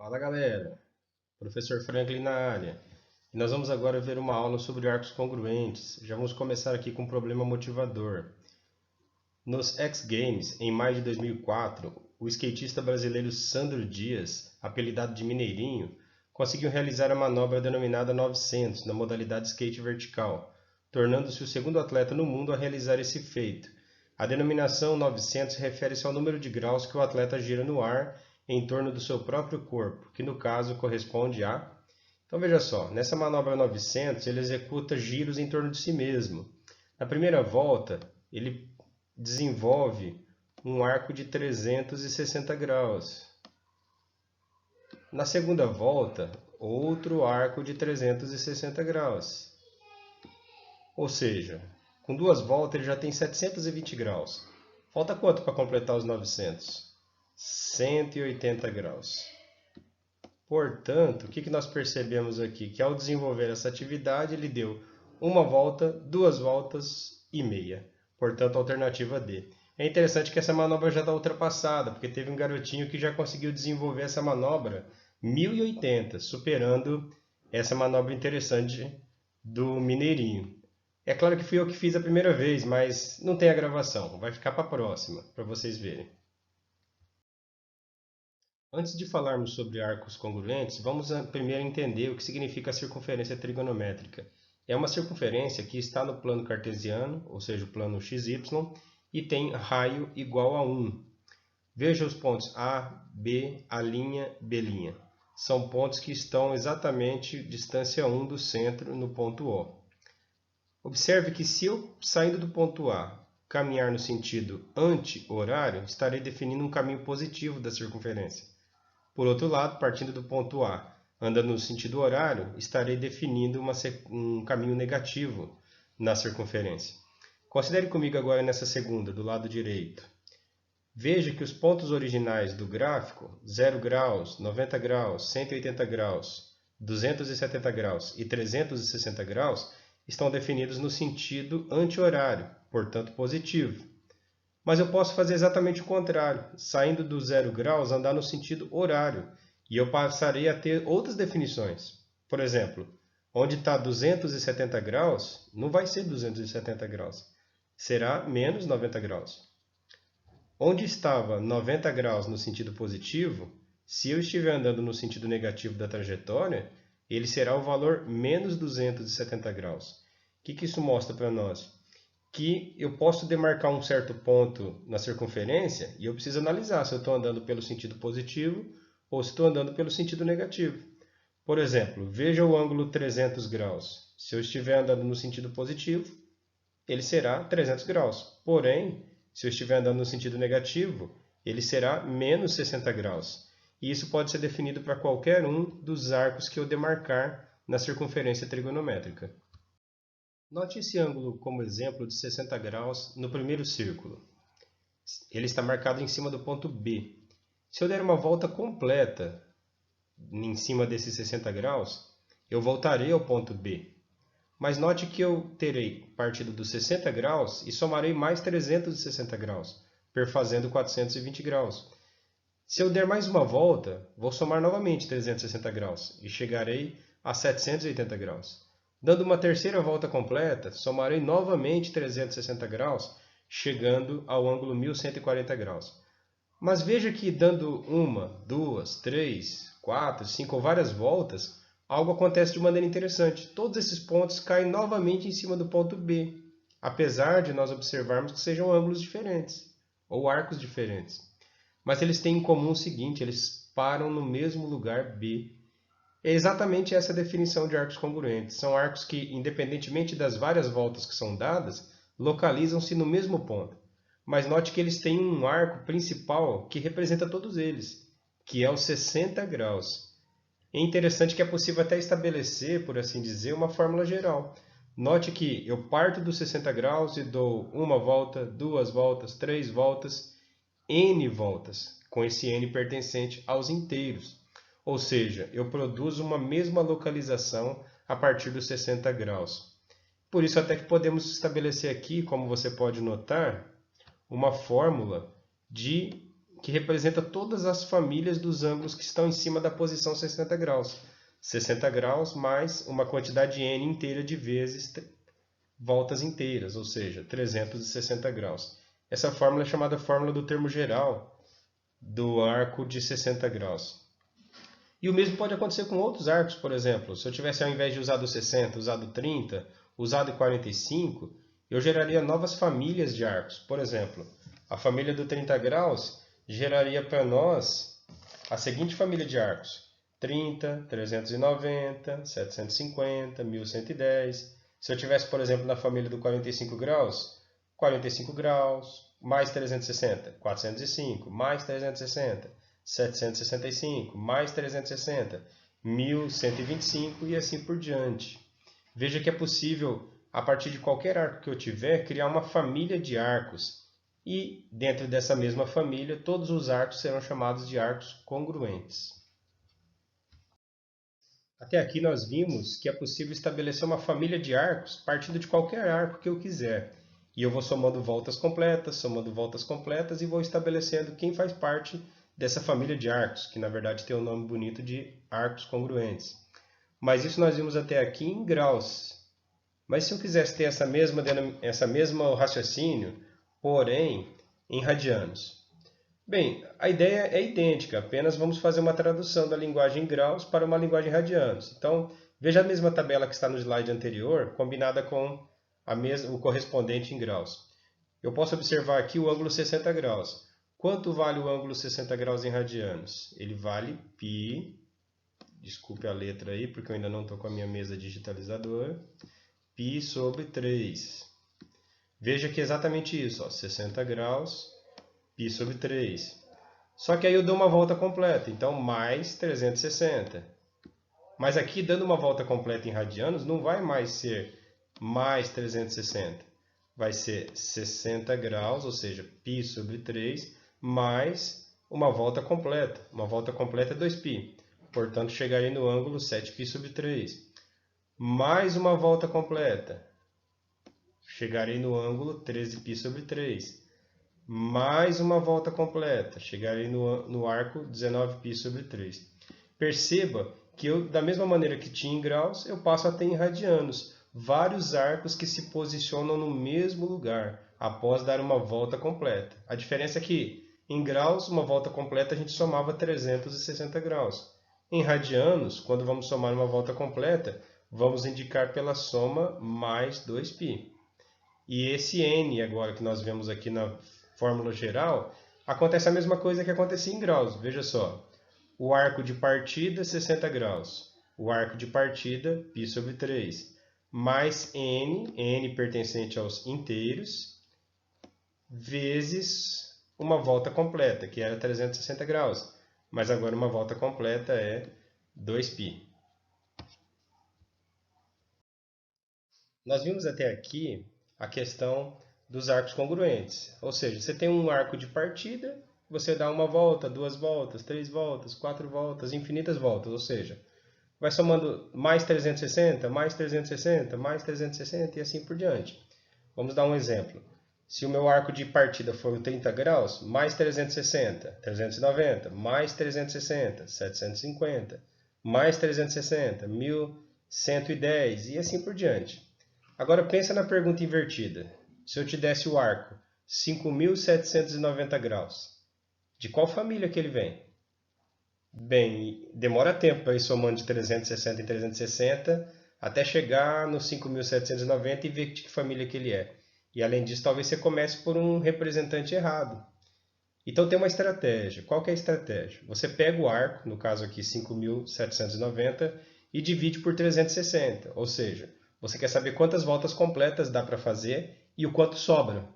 Fala galera, professor Franklin na área. E nós vamos agora ver uma aula sobre arcos congruentes. Já vamos começar aqui com um problema motivador. Nos X Games, em maio de 2004, o skatista brasileiro Sandro Dias, apelidado de Mineirinho, conseguiu realizar a manobra denominada 900 na modalidade skate vertical, tornando-se o segundo atleta no mundo a realizar esse feito. A denominação 900 refere-se ao número de graus que o atleta gira no ar em torno do seu próprio corpo, que no caso corresponde a... Então veja só, nessa manobra 900 ele executa giros em torno de si mesmo. Na primeira volta, ele desenvolve um arco de 360 graus. Na segunda volta, outro arco de 360 graus. Ou seja, com duas voltas ele já tem 720 graus. Falta quanto para completar os 900? 180 graus. Portanto, o que nós percebemos aqui? Que ao desenvolver essa atividade, ele deu uma volta, duas voltas e meia. Portanto, alternativa D. É interessante que essa manobra já está ultrapassada, porque teve um garotinho que já conseguiu desenvolver essa manobra 1080, superando essa manobra interessante do Mineirinho. É claro que fui eu que fiz a primeira vez, mas não tem a gravação. Vai ficar para a próxima, para vocês verem. Antes de falarmos sobre arcos congruentes, vamos primeiro entender o que significa a circunferência trigonométrica. É uma circunferência que está no plano cartesiano, ou seja, o plano XY, e tem raio igual a 1. Veja os pontos A, B, A', B'. São pontos que estão exatamente distância 1 do centro no ponto O. Observe que se eu, saindo do ponto A, caminhar no sentido anti-horário, estarei definindo um caminho positivo da circunferência. Por outro lado, partindo do ponto A, andando no sentido horário, estarei definindo um caminho negativo na circunferência. Considere comigo agora nessa segunda, do lado direito. Veja que os pontos originais do gráfico, 0 graus, 90 graus, 180 graus, 270 graus e 360 graus, estão definidos no sentido anti-horário, portanto positivo. Mas eu posso fazer exatamente o contrário, saindo do 0 graus, andar no sentido horário, e eu passarei a ter outras definições. Por exemplo, onde está 270 graus, não vai ser 270 graus, será menos 90 graus. Onde estava 90 graus no sentido positivo, se eu estiver andando no sentido negativo da trajetória, ele será o valor menos 270 graus. O que isso mostra para nós? Que eu posso demarcar um certo ponto na circunferência e eu preciso analisar se eu estou andando pelo sentido positivo ou se estou andando pelo sentido negativo. Por exemplo, veja o ângulo 300 graus. Se eu estiver andando no sentido positivo, ele será 300 graus. Porém, se eu estiver andando no sentido negativo, ele será menos 60 graus. E isso pode ser definido para qualquer um dos arcos que eu demarcar na circunferência trigonométrica. Note esse ângulo como exemplo de 60 graus no primeiro círculo. Ele está marcado em cima do ponto B. Se eu der uma volta completa em cima desses 60 graus, eu voltarei ao ponto B. Mas note que eu terei partido dos 60 graus e somarei mais 360 graus, perfazendo 420 graus. Se eu der mais uma volta, vou somar novamente 360 graus e chegarei a 780 graus. Dando uma terceira volta completa, somarei novamente 360 graus, chegando ao ângulo 1140 graus. Mas veja que dando uma, duas, três, quatro, cinco ou várias voltas, algo acontece de maneira interessante. Todos esses pontos caem novamente em cima do ponto B, apesar de nós observarmos que sejam ângulos diferentes ou arcos diferentes. Mas eles têm em comum o seguinte, eles param no mesmo lugar B. É exatamente essa a definição de arcos congruentes. São arcos que, independentemente das várias voltas que são dadas, localizam-se no mesmo ponto. Mas note que eles têm um arco principal que representa todos eles, que é os 60 graus. É interessante que é possível até estabelecer, por assim dizer, uma fórmula geral. Note que eu parto dos 60 graus e dou uma volta, duas voltas, três voltas, n voltas, com esse n pertencente aos inteiros. Ou seja, eu produzo uma mesma localização a partir dos 60 graus. Por isso até que podemos estabelecer aqui, como você pode notar, uma fórmula de que representa todas as famílias dos ângulos que estão em cima da posição 60 graus. 60 graus mais uma quantidade n inteira de vezes voltas inteiras, ou seja, 360 graus. Essa fórmula é chamada fórmula do termo geral do arco de 60 graus. E o mesmo pode acontecer com outros arcos, por exemplo, se eu tivesse ao invés de usar o 60, usado o 30, usado o 45, eu geraria novas famílias de arcos. Por exemplo, a família do 30 graus geraria para nós a seguinte família de arcos: 30, 390, 750, 1110. Se eu tivesse, por exemplo, na família do 45 graus, 45 graus, mais 360, 405, mais 360, 765, mais 360, 1125 e assim por diante. Veja que é possível, a partir de qualquer arco que eu tiver, criar uma família de arcos. E, dentro dessa mesma família, todos os arcos serão chamados de arcos congruentes. Até aqui nós vimos que é possível estabelecer uma família de arcos partindo de qualquer arco que eu quiser. E eu vou somando voltas completas e vou estabelecendo quem faz parte dessa família de arcos, que na verdade tem o nome bonito de arcos congruentes. Mas isso nós vimos até aqui em graus. Mas se eu quisesse ter essa mesma raciocínio, porém em radianos. Bem, a ideia é idêntica, apenas vamos fazer uma tradução da linguagem em graus para uma linguagem em radianos. Então, veja a mesma tabela que está no slide anterior, combinada com o correspondente em graus. Eu posso observar aqui o ângulo 60 graus. Quanto vale o ângulo 60 graus em radianos? Ele vale π, desculpe a letra aí, porque eu ainda não estou com a minha mesa digitalizadora, π sobre 3. Veja que é exatamente isso, ó, 60 graus, π sobre 3. Só que aí eu dou uma volta completa, então mais 360. Mas aqui, dando uma volta completa em radianos, não vai mais ser mais 360. Vai ser 60 graus, ou seja, π sobre 3, mais uma volta completa. Uma volta completa é 2π. Portanto, chegarei no ângulo 7π sobre 3. Mais uma volta completa. Chegarei no ângulo 13π sobre 3. Mais uma volta completa. Chegarei no arco 19π sobre 3. Perceba que eu, da mesma maneira que tinha em graus, eu passo a ter em radianos. Vários arcos que se posicionam no mesmo lugar, após dar uma volta completa. A diferença é que, em graus, uma volta completa a gente somava 360 graus. Em radianos, quando vamos somar uma volta completa, vamos indicar pela soma mais 2π. E esse n agora que nós vemos aqui na fórmula geral, acontece a mesma coisa que acontecia em graus. Veja só, o arco de partida 60 graus, o arco de partida π sobre 3, mais n pertencente aos inteiros, vezes uma volta completa, que era 360 graus. Mas agora uma volta completa é 2π. Nós vimos até aqui a questão dos arcos congruentes. Ou seja, você tem um arco de partida, você dá uma volta, 2 voltas, 3 voltas, 4 voltas, infinitas voltas. Ou seja, vai somando mais 360, mais 360, mais 360 e assim por diante. Vamos dar um exemplo. Se o meu arco de partida for o 30 graus, mais 360, 390, mais 360, 750, mais 360, 1110 e assim por diante. Agora pensa na pergunta invertida. Se eu te desse o arco 5.790 graus, de qual família que ele vem? Bem, demora tempo para ir somando de 360 em 360 até chegar no 5.790 e ver de que família que ele é. E além disso, talvez você comece por um representante errado. Então tem uma estratégia. Qual que é a estratégia? Você pega o arco, no caso aqui 5.790, e divide por 360. Ou seja, você quer saber quantas voltas completas dá para fazer e o quanto sobra.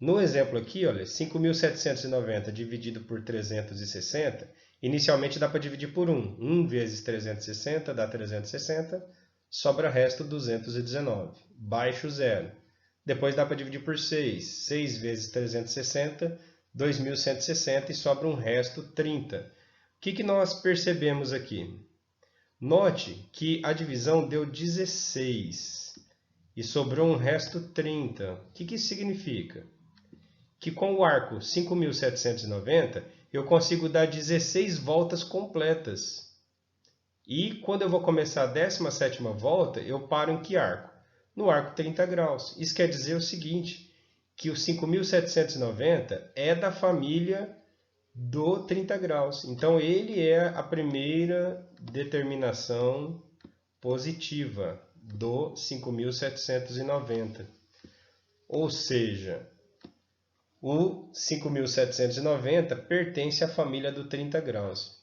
No exemplo aqui, olha, 5.790 dividido por 360, inicialmente dá para dividir por 1. 1 vezes 360 dá 360, sobra resto 219, baixo zero. Depois dá para dividir por 6. 6 vezes 360, 2.160 e sobra um resto 30. O que nós percebemos aqui? Note que a divisão deu 16 e sobrou um resto 30. O que isso significa? que com o arco 5.790 eu consigo dar 16 voltas completas. E quando eu vou começar a 17ª volta, eu paro em que arco? No arco 30 graus. Isso quer dizer o seguinte, que o 5.790 é da família do 30 graus. Então, ele é a primeira determinação positiva do 5.790. Ou seja, o 5.790 pertence à família do 30 graus.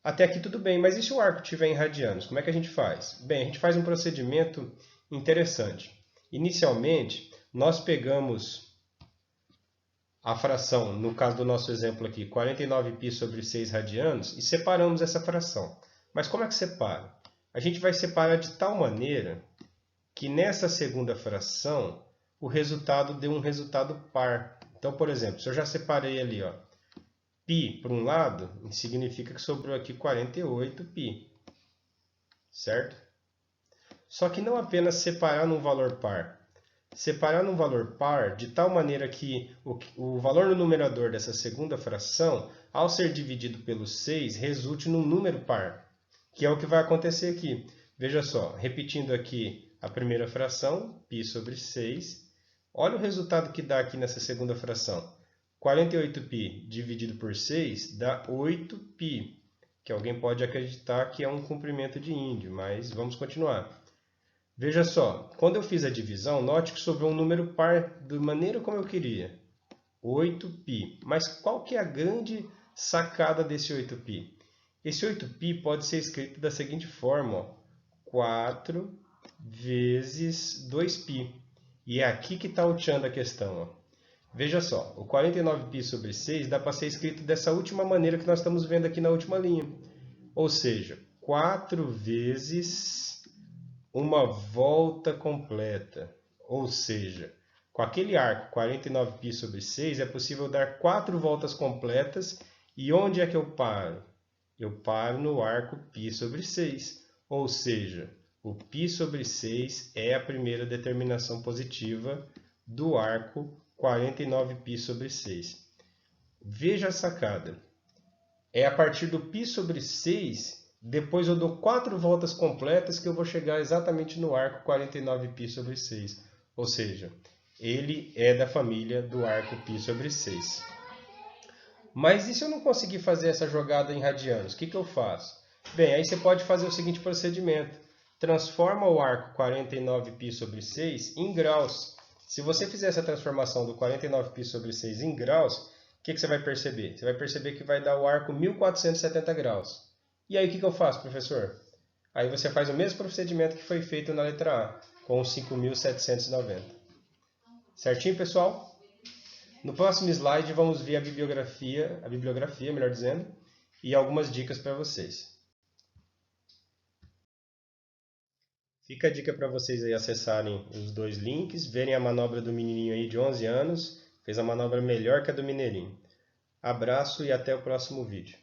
Até aqui tudo bem, mas e se o arco estiver em radianos? Como é que a gente faz? Bem, a gente faz um procedimento interessante. Inicialmente, nós pegamos a fração, no caso do nosso exemplo aqui, 49π sobre 6 radianos, e separamos essa fração. Mas como é que separa? A gente vai separar de tal maneira que nessa segunda fração o resultado dê um resultado par. Então, por exemplo, se eu já separei ali, ó, π para um lado, significa que sobrou aqui 48π, certo? Só que não apenas separar num valor par. Separar num valor par de tal maneira que o valor no numerador dessa segunda fração, ao ser dividido pelo 6, resulte num número par, que é o que vai acontecer aqui. Veja só, repetindo aqui a primeira fração, π sobre 6. Olha o resultado que dá aqui nessa segunda fração. 48π dividido por 6 dá 8π, que alguém pode acreditar que é um comprimento de índio, mas vamos continuar. Veja só, quando eu fiz a divisão, note que sobrou um número par da maneira como eu queria, 8π. Mas qual que é a grande sacada desse 8π? Esse 8π pode ser escrito da seguinte forma, ó, 4 vezes 2π. E é aqui que está o tchan da questão, ó. Veja só, o 49π sobre 6 dá para ser escrito dessa última maneira que nós estamos vendo aqui na última linha. Ou seja, 4 vezes uma volta completa. Ou seja, com aquele arco 49π sobre 6 é possível dar 4 voltas completas. E onde é que eu paro? Eu paro no arco π sobre 6. Ou seja, o π sobre 6 é a primeira determinação positiva do arco 49π sobre 6. Veja a sacada. É a partir do π sobre 6, depois eu dou 4 voltas completas que eu vou chegar exatamente no arco 49π sobre 6. Ou seja, ele é da família do arco π sobre 6. Mas e se eu não conseguir fazer essa jogada em radianos? O que eu faço? Bem, aí você pode fazer o seguinte procedimento. Transforma o arco 49π sobre 6 em graus. Se você fizer essa transformação do 49π sobre 6 em graus, o que você vai perceber? Você vai perceber que vai dar o arco 1470 graus. E aí o que eu faço, professor? Aí você faz o mesmo procedimento que foi feito na letra A, com os 5.790. Certinho, pessoal? No próximo slide vamos ver a bibliografia, melhor dizendo, e algumas dicas para vocês. Fica a dica para vocês aí acessarem os dois links, verem a manobra do menininho aí de 11 anos, fez a manobra melhor que a do mineirinho. Abraço e até o próximo vídeo.